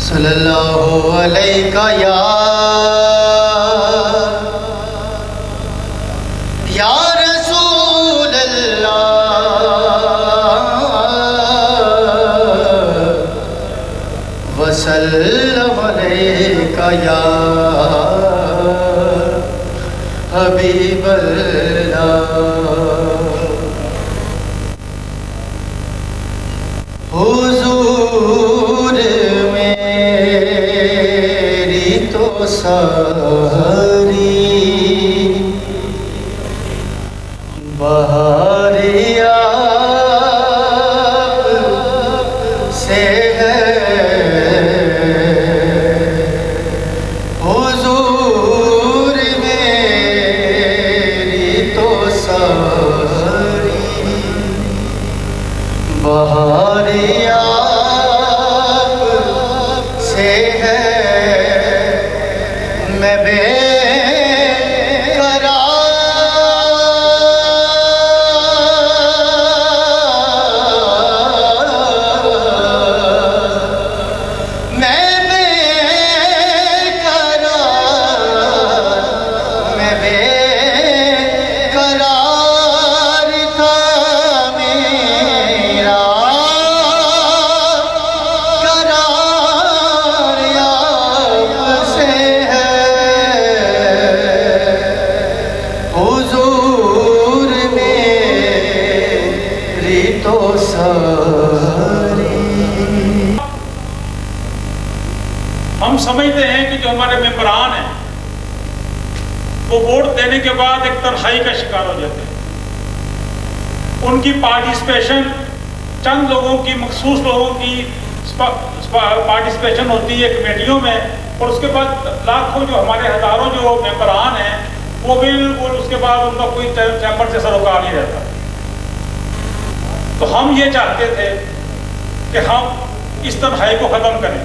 صلی اللہ علیہ یا رسول اللہ وسلم علیک یا حبیب اللہ حضور میری تو ساری بہار آپ سے ہے حضور میری تو ساری بہار آپ سے ہے میں بے ہم سمجھتے ہیں کہ جو ہمارے ممبران ہیں وہ ووٹ دینے کے بعد ایک تنہائی کا شکار ہو جاتے ہیں. ان کی پارٹیسپیشن چند لوگوں کی مخصوص لوگوں کی پارٹیسپیشن ہوتی ہے کمیٹیوں میں اور اس کے بعد لاکھوں جو ہمارے ہزاروں جو ممبران ہیں وہ بالکل اس کے بعد ان کا کوئی چیمبر سے سروکار نہیں رہتا. تو ہم یہ چاہتے تھے کہ ہم اس تنہائی کو ختم کریں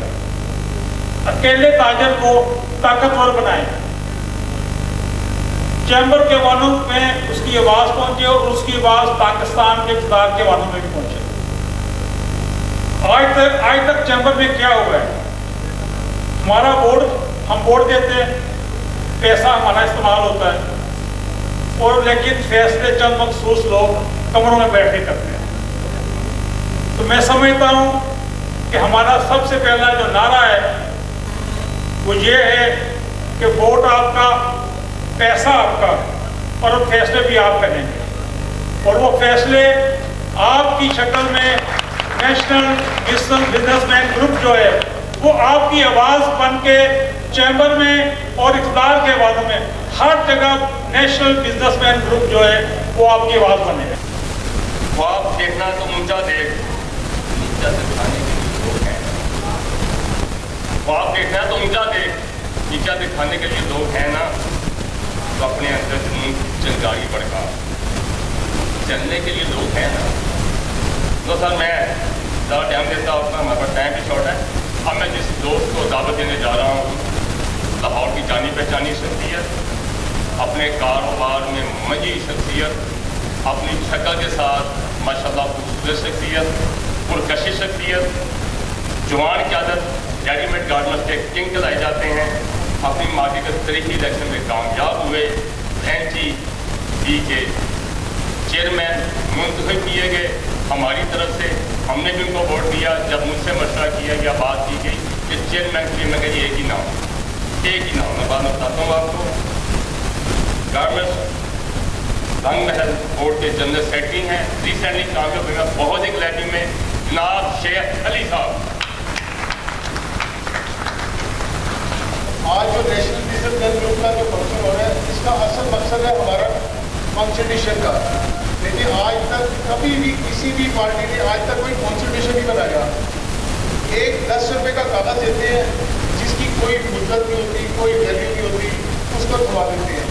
اکیلے تاجر کو طاقتور بنائیں چیمبر کے وانوں میں اس کی آواز پہنچے اور اس کی آواز پاکستان کے اقتدار کے وانوں میں بھی پہنچے. آج تک چیمبر میں کیا ہوا ہے ہمارا ووٹ ہم ووٹ دیتے ہیں پیسہ ہمارا استعمال ہوتا ہے اور لیکن فیصلے چند مخصوص لوگ کمروں میں بیٹھ کے کرتے ہیں. تو میں سمجھتا ہوں کہ ہمارا سب سے پہلا جو نعرہ ہے وہ یہ ہے کہ ووٹ آپ کا پیسہ آپ کا اور وہ فیصلے بھی آپ کریں گے اور وہ فیصلے آپ کی شکل میں نیشنل بزنس مین گروپ جو ہے وہ آپ کی آواز بن کے چیمبر میں اور اقتدار کے وادوں میں ہر جگہ نیشنل بزنس مین گروپ جو ہے وہ آپ کی آواز بنے گا. وہ آپ دیکھنا تو اونچا دیکھ نیچا دکھانے کے لیے لوگ ہیں. وہ آپ دیکھنا تو اونچا دیکھ نیچا دکھانے کے لیے لوگ ہیں نا تو اپنے اندر چنگاری بڑھا چلنے کے لیے لوگ ہیں نا. تو سر میں زیادہ ٹائم دیتا ہوں ہمارے پاس ٹائم بھی شارٹ ہے. اب میں جس دوست کو دعوت دینے جا رہا ہوں لاہور کی جانی پہچانی شخصیت अपने कारोबार में मंझी शख्सियत, अपनी शक्ल के साथ माशाल्लाह खूबसूरत शख्सियत, पुरकशिश शख्सियत, जवान क़यादत, रेडीमेड गारमेंट्स के किंग कहलाए जाते हैं। अपनी माजी के तरीकी इलेक्शन में कामयाब हुए, NGE के चेयरमैन मुंतखब किए गए हमारी तरफ से। हमने भी उनको वोट दिया। जब मुझसे मशवरा किया गया, बात की गई कि चेयरमैन के लिए मैं कही एक ही नाम, मैं बाद में बताता हूँ आपको। गारमेंट्स रंग महल बोर्ड के जनरल सेक्रेटरी हैं, रिसेंटली कामयाब हुए बहुत एक लैबी में जनाब शेख अली साहब। आज जो नेशनल बिजनेस मैन ग्रुप का जो फंक्शन हो रहा है, इसका असल मकसद है हमारा कॉन्स्टिट्यूशन का। लेकिन आज तक कभी भी किसी भी पार्टी ने आज तक कोई कॉन्स्टिट्यूशन नहीं बनाया। एक 10 रुपये का कागज़ देते हैं जिसकी कोई मुद्दत नहीं होती, कोई वैल्यू नहीं होती, उसको छुपा देते हैं।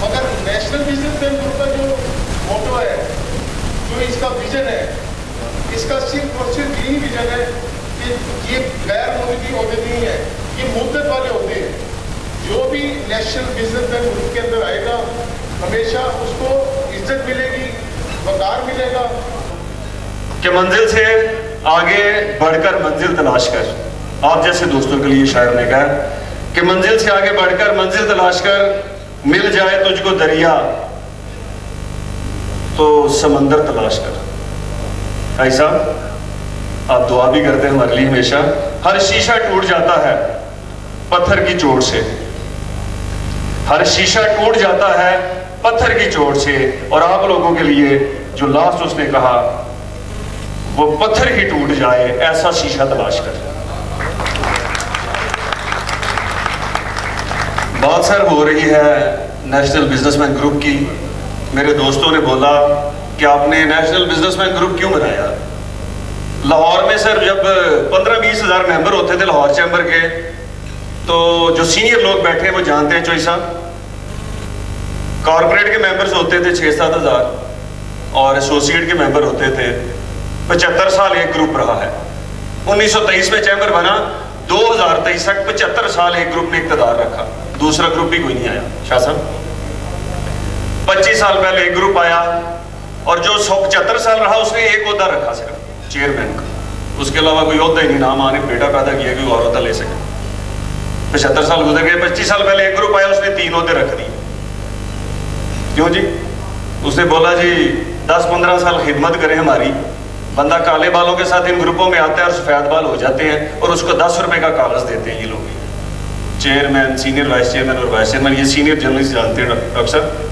मगर नेशनल बिजनेस मैन ग्रुप का जो मोटो है, जो इसका विजन है, इसका सिर्फ और सिर्फ यही विजन है कि ये गैर मुल्की अहदे नहीं है, ये मुद्दत वाले होते हैं। जो भी नेशनल बिजनेस मैन ग्रुप के अंदर आएगा हमेशा उसको इज्जत मिलेगी, वकार मिलेगा। कि मंजिल से आगे बढ़कर मंजिल तलाश कर, आप जैसे दोस्तों के लिए शायर ने कहा कि मंजिल से आगे बढ़कर मंजिल तलाश कर, मिल जाए तुझको दरिया तो समंदर तलाश कर। भाई साहब आप दुआ भी करते हैं हमारे लिए हमेशा। हर शीशा टूट जाता है पत्थर की चोट से, हर शीशा टूट जाता है पत्थर की चोट से। और आप लोगों के लिए जो लास्ट उसने कहा वो पत्थर ही टूट जाए ऐसा शीशा तलाश कर। बात सर हो रही है नेशनल बिजनेसमैन ग्रुप की। मेरे दोस्तों ने बोला कि आपने नेशनल बिजनेसमैन ग्रुप क्यों बनाया। लाहौर में सर जब 15-20 हज़ार मेंबर होते थे लाहौर चैम्बर के, तो जो सीनियर लोग बैठे हैं वो जानते हैं चोई साहब, कॉर्पोरेट के मेंबर्स होते थे 6-7 हज़ार और एसोसिएट के मेंबर होते थे 75 साल एक ग्रुप रहा है। 1923 में चैम्बर बना, 2023 तक 75 साल एक ग्रुप ने इक़्तिदार रखा, दूसरा ग्रुप भी कोई नहीं आया। शाह साहब 25 साल पहले एक ग्रुप आया और जो 75 साल रहा उसने एक ओहदा रखा सिर्फ चेयरमैन का, उसके अलावा कोई ओहदा ही नहीं। नाम आने बेटा पैदा किया कोई और ओहदा ले सके। 75 साल गुजर गए, 25 साल पहले एक ग्रुप आया उसने 3 ओहदे रख दिए। क्यों जी? उसने बोला जी 10-15 साल खिदमत करें हमारी। बंदा काले बालों के साथ इन ग्रुपों में आता है और सफ़ेद बाल हो जाते हैं और उसको 10 रुपए का कागज़ देते हैं ये लोग, चेयरमैन, सीनियर वाइस चेयरमैन और वाइस चेयरमैन। ये सीनियर जर्नलिस्ट जानते हैं डॉक्टर साहब,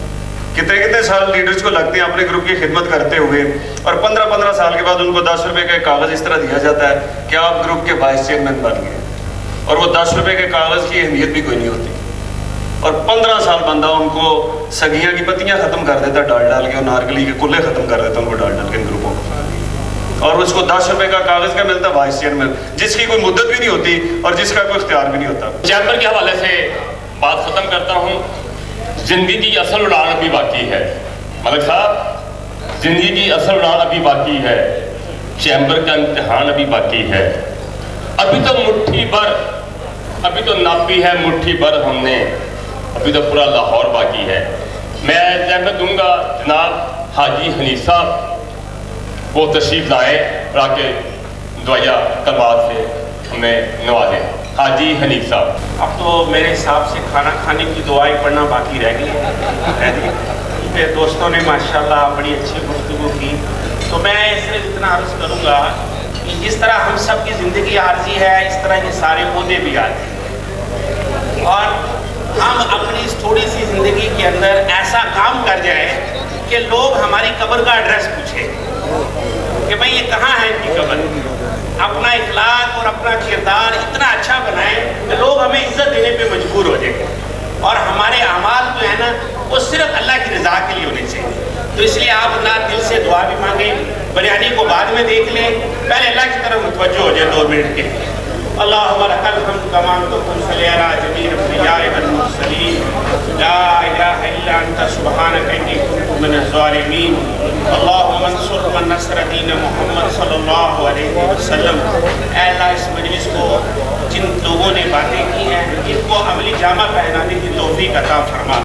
कितने साल लीडर्स को लगते हैं अपने ग्रुप की खिदमत करते हुए, और 15-15 साल के बाद उनको 10 रुपए का कागज़ इस तरह दिया जाता है कि आप ग्रुप के वाइस चेयरमैन बन गए, और वो 10 रुपए के कागज़ की अहमियत भी कोई नहीं होती। और 15 साल बंदा उनको सगियाँ की पत्तियाँ ख़त्म कर देता डाल के, और नारगली के कुल्ले ख़त्म कर देता उनको डाल के इन ग्रुपों को, और उसको 10 रुपए का कागज़ का मिलता वाइस चेयरमैन, जिसकी कोई मुद्दत भी नहीं होती और जिसका कोई इख्तियार भी नहीं होता। चैम्बर के हवाले से बात ख़त्म करता हूँ। ज़िंदगी की असल उड़ान अभी बाकी है मलिक साहब, ज़िंदगी की असल उड़ान अभी बाकी है, चैम्बर का इम्तिहान अभी बाकी है। अभी तो मुट्ठी भर, अभी तो नापी है मुट्ठी भर हमने, अभी तो पूरा लाहौर बाकी है। मैं जहमत दूंगा जनाब हाजी हनीफ साहब वो तशरीफ़ लाए और आके दुआया कलमात से हमें नवाजें। हाजी हनीफ साहब। अब तो मेरे हिसाब से खाना खाने की दुआएं पढ़ना बाकी रह गई है। मेरे दोस्तों ने माशाल्लाह बड़ी अच्छी गुफ्तगू की, तो मैं सिर्फ इतना अर्ज़ करूँगा कि जिस तरह हम सब की ज़िंदगी आर्जी है, इस तरह के सारे ओहदे भी आर्जी हैं, और हम अपनी इस थोड़ी सी ज़िंदगी के अंदर ऐसा काम कर जाए कि लोग हमारी कब्र का एड्रेस पूछें कि भाई ये कहाँ है इनकी कब्र। अपना इखलाक और अपना किरदार इतना अच्छा बनाएं कि लोग हमें इज्जत देने पे मजबूर हो जाए, और हमारे अमाल जो है ना वो सिर्फ अल्लाह की रज़ा के लिए होने चाहिए। तो इसलिए आप अल्लाह दिल से दुआ भी मांगें, बिरयानी को बाद में देख लें, पहले अल्लाह की तरफ मुतवज्जो हो जाए 2 मिनट के। अल्लाहुम्मा लकल हम्द कमा तुकुन सल्ली जमील अंबियाइल मुरसलीन ला इलाहा इल्ला अंता सुब्हानका इन्नी कुन्तु मिनज़ ज़ालिमीन। अल्लाहुम्मा अंसुर मन नसर दीन मुहम्मद सल्लल्लाहु अलैहि वसल्लम। ऐ अल्लाह इस मजलिस को जिन लोगों ने बातें की हैं इनको अमली जामा पहनाने की तौफीक अता फरमा।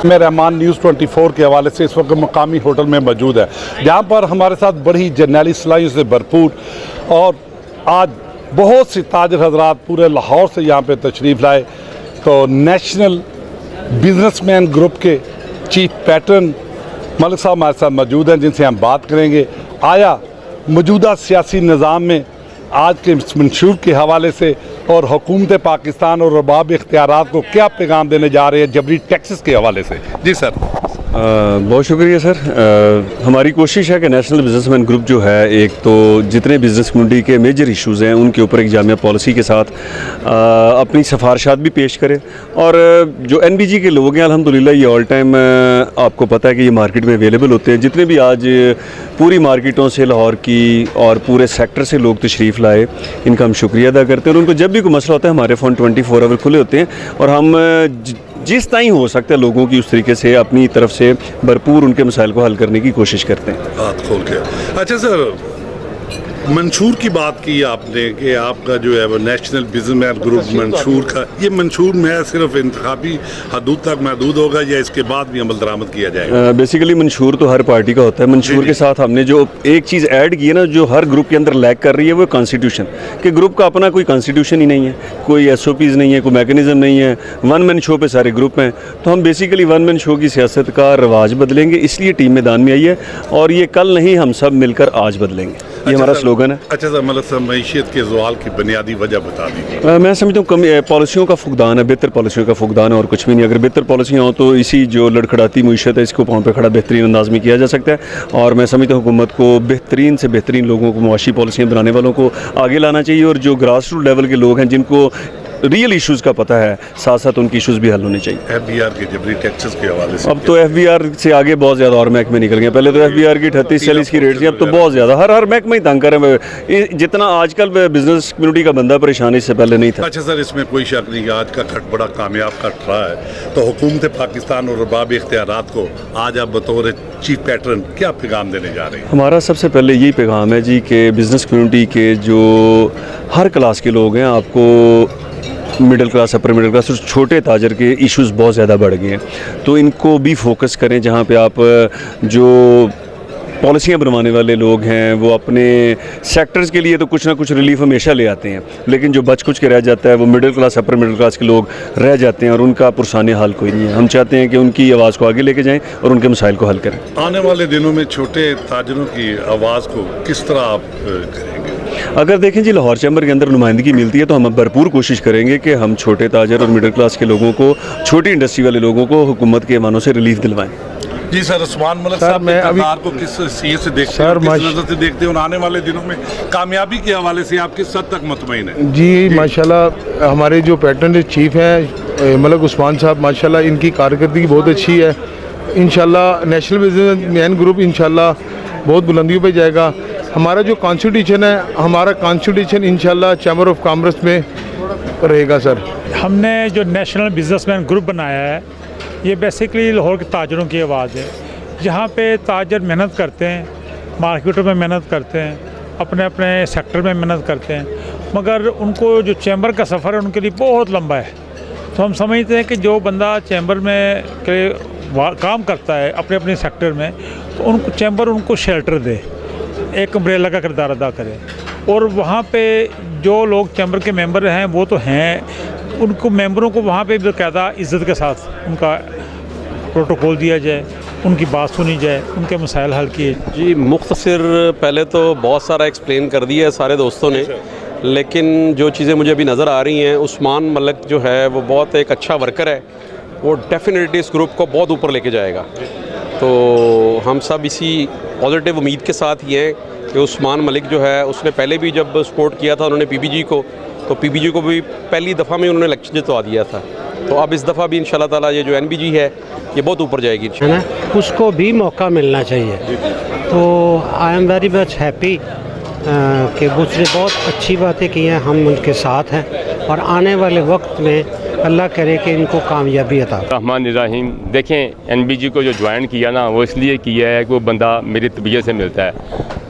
मैं रहमान न्यूज़ 24 के हवाले से इस वक्त मकामी होटल में मौजूद है, जहाँ पर हमारे साथ बड़ी जर्नैली सलाहियों से भरपूर और आज बहुत सी ताजर हजरात पूरे लाहौर से यहाँ पे तशरीफ़ लाए। तो नेशनल बिजनेसमैन ग्रुप के चीफ पैटर्न मलिक साहब हमारे साथ मौजूद हैं, जिनसे हम बात करेंगे आया मौजूदा सियासी निज़ाम में आज के इस मंशूर के हवाले से और हुकूमत पाकिस्तान और रबाब इख्तियारात को क्या पैगाम देने जा रहे हैं जबरी टैक्सेस के हवाले से। जी सर। बहुत शुक्रिया सर। हमारी कोशिश है कि नेशनल बिजनेसमैन ग्रुप जो है, एक तो जितने बिज़नेस कम्युनिटी के मेजर इश्यूज़ हैं उनके ऊपर एक जामिया पॉलिसी के साथ अपनी सिफारशात भी पेश करें। और जो NBG के लोग हैं अल्हम्दुलिल्लाह ये ऑल टाइम आपको पता है कि ये मार्केट में अवेलेबल होते हैं। जितने भी आज पूरी मार्केटों से लाहौर की और पूरे सेक्टर से लोग तशरीफ़ लाए, इनका हम शुक्रिया अदा करते हैं। और उनको जब भी कोई मसला होता है हमारे फ़ोन 24 आवर खुले होते हैं और हम जिस टाइम हो सकता है लोगों की उस तरीके से अपनी तरफ से भरपूर उनके मसाइल को हल करने की कोशिश करते हैं। बात खोल के। अच्छा सर, मंशूर की बात की आपने कि आपका जो है वो नेशनल बिजनेसमैन ग्रुप मंशूर का, ये मंशूर में सिर्फ इंतखाबी हदूद तक महदूद होगा या इसके बाद भी अमल दरामद किया जाएगा? बेसिकली मंशूर तो हर पार्टी का होता है। मंशूर के साथ हमने जो एक चीज़ ऐड की है ना, जो हर ग्रुप के अंदर लैक कर रही है, वो कॉन्स्टिट्यूशन। कि ग्रुप का अपना कोई कॉन्स्टिट्यूशन ही नहीं है, कोई SOPs नहीं है, कोई मैकेनिज्म नहीं है, वन मैन शो पे सारे ग्रुप हैं। तो हम बेसिकली वन मैन शो की सियासत का रवाज बदलेंगे, इसलिए टीम मैदान में आई है और ये कल नहीं, हम सब मिलकर आज बदलेंगे। ये हमारा स्लोगन है। अच्छा सर, मतलब सर मईशत के ज़वाल की बुनियादी वजह बता दीजिए। मैं समझता हूँ पॉलिसियों का फुकदान है, बेहतर पॉलिसियों का फुकदान है और कुछ भी नहीं। अगर बेहतर पॉलिसियाँ हों तो इसी जो लड़खड़ाती मईशत है इसको पाँव पे खड़ा बेहतरीन अंदाज में किया जा सकता है। और मैं समझता हूँ हुकूमत को बेहतरीन से बेहतरीन लोगों को, मुआशी पॉलिसियाँ बनाने वालों को आगे लाना चाहिए और जो ग्रास रूट लेवल के लोग हैं जिनको रियल इश्यूज़ का पता है, साथ साथ उनकी इश्यूज़ भी हल होने चाहिए। FBR के जबरी टैक्सेस के हवाले से अब तो FBR से आगे बहुत ज़्यादा और महकमे निकल गए। पहले तो FBR की 38-40 की रेट थी, अब तो बहुत ज़्यादा हर महकमा ही तंग कर रहे हैं। जितना आजकल बिजनेस कम्युनिटी का बंदा परेशान है, इससे पहले नहीं था। अच्छा सर, इसमें कोई शक नहीं कि आज का खट बड़ा कामयाब खट रहा है। तो हुकूमत पाकिस्तान और रबाब इख्तियारात को आज आप बतौर चीफ पैटर्न क्या पैगाम देने जा रहे हैं? हमारा सबसे पहले यही पैगाम है जी कि बिज़नेस कम्युनिटी के जो हर क्लास के लोग हैं, आपको middle class, upper middle class और छोटे ताजर के इश्यूज़ बहुत ज़्यादा बढ़ गए हैं। तो इनको भी फोकस करें। जहाँ पे आप जो पॉलिसियाँ बनवाने वाले लोग हैं वो अपने सेक्टर्स के लिए तो कुछ ना कुछ रिलीफ हमेशा ले आते हैं, लेकिन जो बच कुछ के रह जाता है वो middle class, upper middle class के लोग रह जाते हैं और उनका पुरसाने हाल कोई नहीं है। हम चाहते हैं कि उनकी आवाज़ को आगे लेके जाएं और उनके मसाइल को हल करें। आने वाले दिनों में छोटे ताजरों की आवाज़ को किस तरह आप करेंगे? अगर देखें जी, लाहौर चैम्बर के अंदर नुमाइंदगी मिलती है तो हम भरपूर कोशिश करेंगे कि हम छोटे ताजर और मिडिल क्लास के लोगों को, छोटी इंडस्ट्री वाले लोगों को हुकूमत के ऐवानों से रिलीफ दिलवाएं। जी सर, उस्मान मलिक साहब, मैं अभी को किस सीए से देखते हैं, किस नज़र से देखते हैं और आने वाले दिनों में कामयाबी के हवाले से आप किस हद तक मुतमईन हैं? जी माशाल्लाह, हमारे जो पैटर्न चीफ हैं मलिक उस्मान साहब, माशाल्लाह इनकी कारकर्दगी बहुत अच्छी है। इंशाल्लाह नेशनल बिजनेसमैन ग्रुप इंशाल्लाह बहुत बुलंदियों पे जाएगा। हमारा जो कॉन्स्टिट्यूशन है, हमारा कॉन्स्टिट्यूशन इंशाल्लाह चैम्बर ऑफ कॉमर्स में रहेगा। सर, हमने जो नेशनल बिजनेसमैन ग्रुप बनाया है, ये बेसिकली लाहौर के ताजरों की आवाज़ है। जहाँ पे ताजर मेहनत करते हैं, मार्केटों में मेहनत करते हैं, अपने अपने सेक्टर में मेहनत करते हैं, मगर उनको जो चैम्बर का सफ़र है उनके लिए बहुत लंबा है। तो हम समझते हैं कि जो बंदा चैम्बर में के काम करता है अपने अपने सेक्टर में, तो उनको चैम्बर उनको शेल्टर दे, एक अम्ब्रेला का किरदार अदा करे। और वहाँ पे जो लोग चैम्बर के मेंबर हैं वो तो हैं, उनको मेंबरों को वहाँ पे बाकायदा इज़्ज़त के साथ उनका प्रोटोकॉल दिया जाए, उनकी बात सुनी जाए, उनके मसाइल हल किए। जी मुख्तसर पहले तो बहुत सारा एक्सप्लेन कर दिया है सारे दोस्तों ने, लेकिन जो चीज़ें मुझे अभी नज़र आ रही हैं, उस्मान मलिक जो है वो बहुत एक अच्छा वर्कर है, वो डेफिनेटली इस ग्रुप को बहुत ऊपर लेके जाएगा। तो हम सब इसी पॉजिटिव उम्मीद के साथ ही हैं कि उस्मान मलिक जो है उसने पहले भी जब सपोर्ट किया था उन्होंने PBG को, तो PBG को भी पहली दफ़ा में उन्होंने इलेक्शन जितवा दिया था। तो अब इस दफ़ा भी इंशाल्लाह ताला ये जो NBG है ये बहुत ऊपर जाएगी, है ना, उसको भी मौका मिलना चाहिए। तो I am very much happy कि उसने बहुत अच्छी बातें की हैं, हम उनके साथ हैं और आने वाले वक्त में अल्लाह करे कि इनको कामयाबी अता। रहमान रहीम, देखें NBG को जो ज्वाइन किया ना वो इसलिए किया है कि वो बंदा मेरी तबीयत से मिलता है,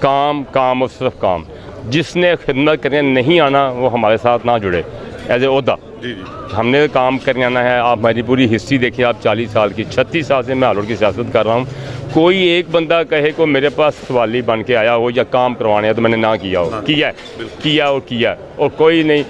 काम काम और सिर्फ काम। जिसने खिदमत करने नहीं आना वो हमारे साथ ना जुड़े। ایز اے عہدہ جی جی ہم نے کام کرنے آنا ہے. آپ ہماری پوری ہسٹری دیکھیں, آپ 40 سال کی 36 سال سے میں ہالوڑ کی سیاست کر رہا ہوں. کوئی ایک بندہ کہے کو میرے پاس سوالی بن کے آیا ہو یا کام کروانے ہے تو میں نے نہ کیا ہو, کیا ہے اور کوئی نہیں,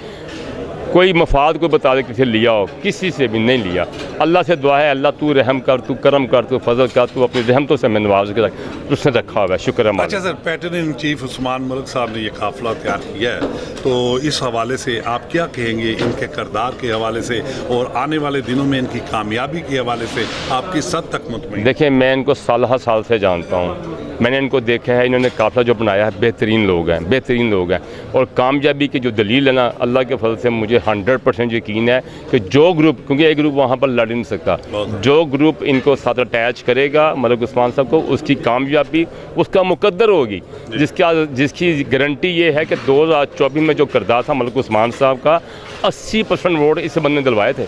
کوئی مفاد کو بتا دے کسی لیا ہو, کسی سے بھی نہیں لیا. اللہ سے دعا ہے اللہ تو رحم کر, تو کرم کر, تو فضل کر, تو اپنی رحمتوں سے میں نواز کے اس نے رکھا ہوا ہے. شکر ہے. اچھا سر, پیٹرن ان چیف عثمان ملک صاحب نے یہ قافلہ تیار کیا ہے, تو اس حوالے سے آپ کیا کہیں گے ان کے کردار کے حوالے سے اور آنے والے دنوں میں ان کی کامیابی کے حوالے سے آپ کس حد تک مطمئن؟ دیکھیں میں ان کو سالہ سال سے جانتا ہوں, میں نے ان کو دیکھا ہے, انہوں نے قافلہ جو بنایا ہے بہترین لوگ ہیں اور کامیابی کی جو دلیل ہے نا, اللہ کے فضل سے مجھے 100% یقین ہے کہ جو گروپ, کیونکہ ایک گروپ وہاں پر لڑ نہیں سکتا, جو گروپ ان کو ساتھ اٹیچ کرے گا ملک عثمان صاحب کو, اس کی کامیابی اس کا مقدر ہوگی. جس کی گارنٹی یہ ہے کہ 2024 میں جو کردار تھا ملک عثمان صاحب کا, 80% ووٹ اس بندے نے دلوائے تھے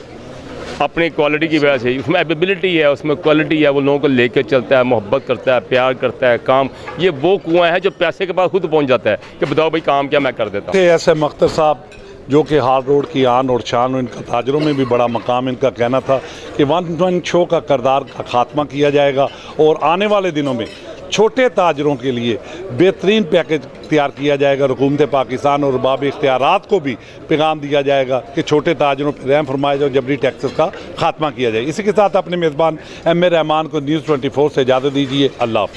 اپنی کوالٹی کی وجہ سے. اس میں ایبیلٹی ہے, اس میں کوالٹی ہے, وہ لوگوں کو لے کے چلتا ہے, محبت کرتا ہے, پیار کرتا ہے. کام یہ وہ کنواں ہے جو پیسے کے پاس خود پہنچ جاتا ہے کہ بتاؤ بھائی کام کیا, میں کر دیتا ہوں. ایسے مختار صاحب جو کہ ہار روڈ کی آن اور شان, ان کا تاجروں میں بھی بڑا مقام, ان کا کہنا تھا کہ 1 شو کا کردار کا خاتمہ کیا جائے گا اور آنے والے دنوں میں چھوٹے تاجروں کے لیے بہترین پیکج تیار کیا جائے گا. حکومت پاکستان اور باب اختیارات کو بھی پیغام دیا جائے گا کہ چھوٹے تاجروں پر رحم فرمایا جائے اور جبری ٹیکسز کا خاتمہ کیا جائے. اسی کے ساتھ اپنے میزبان ایم اے رحمان کو نیوز 24 سے اجازت دیجیے. اللہ حافظ.